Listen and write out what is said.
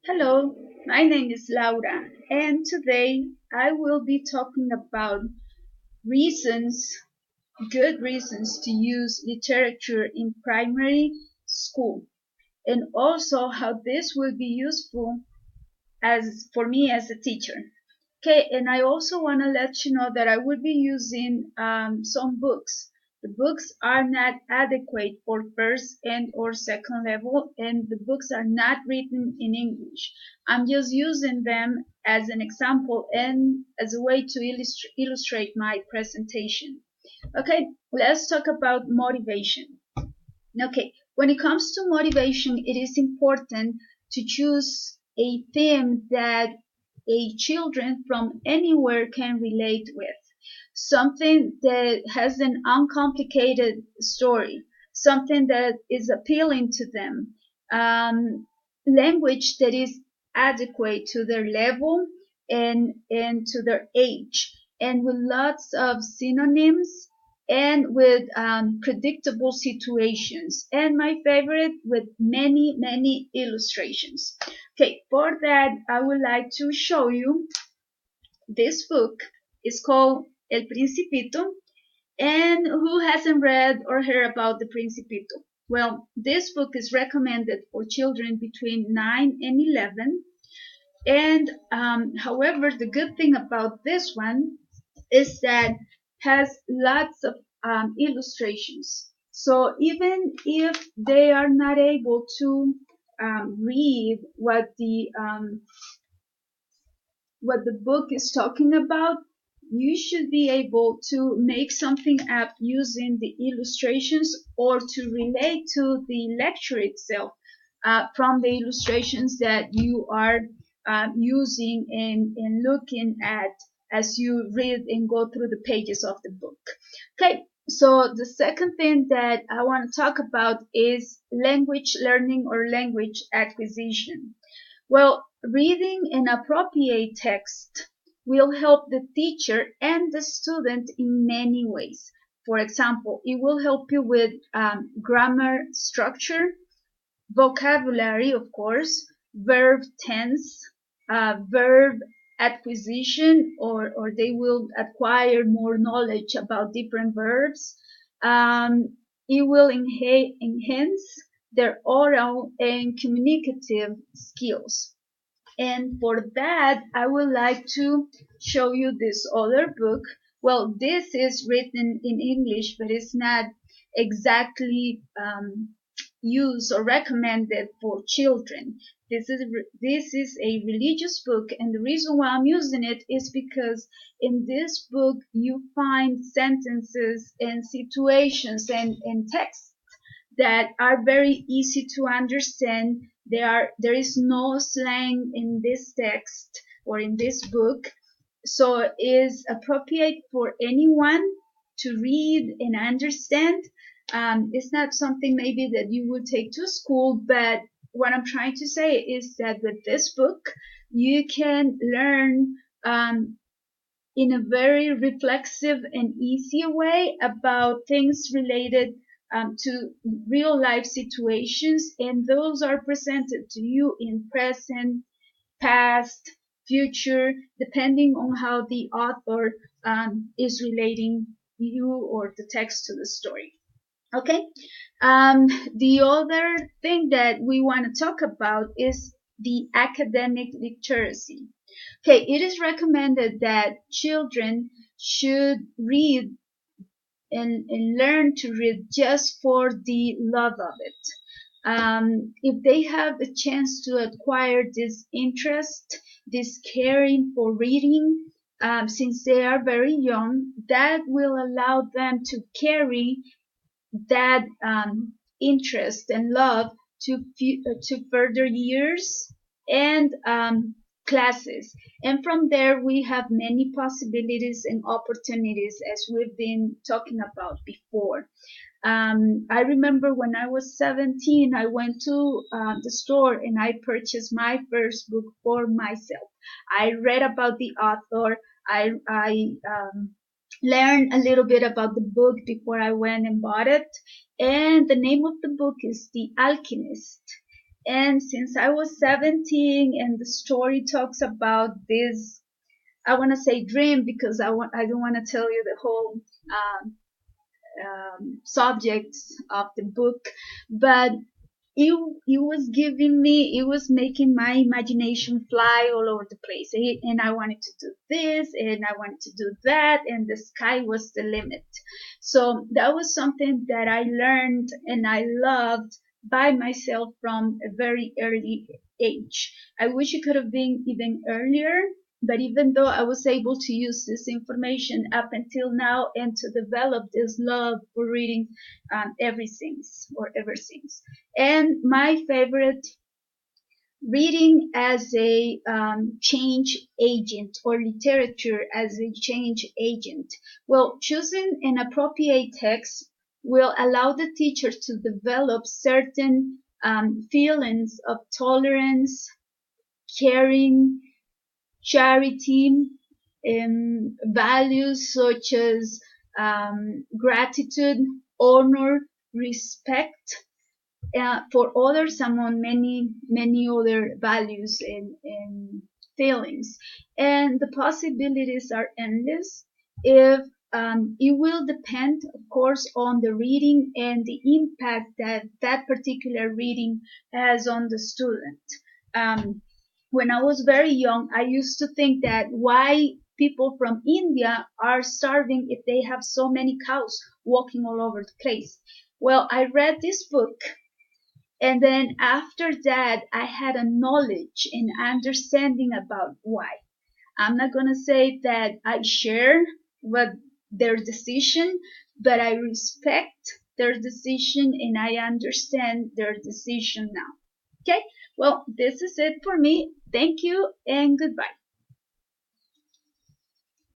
Hello, my name is Laura, and today I will be talking about reasons, good reasons to use literature in primary school, and also how this will be useful as for me as a teacher. Okay, and I also want to let you know that I will be using some books. The books are not adequate for first and or second level, and the books are not written in English. I'm just using them as an example and as a way to illustrate my presentation. Okay, let's talk about motivation. Okay, when it comes to motivation, it is important to choose a theme that a children from anywhere can relate with. Something that has an uncomplicated story, something that is appealing to them, language that is adequate to their level and to their age, and with lots of synonyms and with predictable situations. And my favorite, with many illustrations. Okay, for that, I would like to show you this book. It's called El Principito. And who hasn't read or heard about the Principito? Well, this book is recommended for children between 9 and 11. And however, the good thing about this one is that has lots of illustrations. So even if they are not able to read what the book is talking about, you should be able to make something up using the illustrations or to relate to the lecture itself from the illustrations that you are using and looking at as you read and go through the pages of the book. Okay, so the second thing that I want to talk about is language learning or language acquisition. Well, reading an appropriate text will help the teacher and the student in many ways. For example, it will help you with grammar structure, vocabulary, of course, verb tense, verb acquisition, or they will acquire more knowledge about different verbs. It will enhance their oral and communicative skills. And for that, I would like to show you this other book. Well, this is written in English, but it's not exactly used or recommended for children. This is a religious book, and the reason why I'm using it is because in this book you find sentences and situations and texts that are very easy to understand. There is no slang in this text or in this book, so it is appropriate for anyone to read and understand. It's not something maybe that you would take to school, but what I'm trying to say is that with this book, you can learn in a very reflexive and easy way about things related to real life situations, and those are presented to you in present, past, future, depending on how the author is relating you or the text to the story. Okay. The other thing that we want to talk about is the academic literacy. Okay, it is recommended that children should read and learn to read just for the love of it. If they have the chance to acquire this interest, this caring for reading, since they are very young, that will allow them to carry that interest and love to further years and classes. And from there, we have many possibilities and opportunities, as we've been talking about before. I remember when I was 17, I went to the store and I purchased my first book for myself. I read about the author. I learn a little bit about the book before I went and bought it. And the name of the book is The Alchemist. And since I was 17 and the story talks about this, I want to say dream because I don't want to tell you the whole um, subjects of the book, but it was giving me, it was making my imagination fly all over the place. And I wanted to do this and I wanted to do that, and the sky was the limit. So that was something that I learned and I loved by myself from a very early age. I wish it could have been even earlier, but even though I was able to use this information up until now and to develop this love for reading everything or everything. And my favorite reading as a change agent or literature as a change agent. Well, choosing an appropriate text will allow the teacher to develop certain feelings of tolerance, caring, charity, values such as gratitude, honor, respect for others, among many other values and feelings. And the possibilities are endless. If it will depend, of course, on the reading and the impact that that particular reading has on the student. Um, when I was very young, I used to think that why people from India are starving if they have so many cows walking all over the place. Well, I read this book, and then after that, I had a knowledge and understanding about why. I'm not going to say that I share what their decision, but I respect their decision and I understand their decision now. Okay. Well, this is it for me. Thank you and goodbye.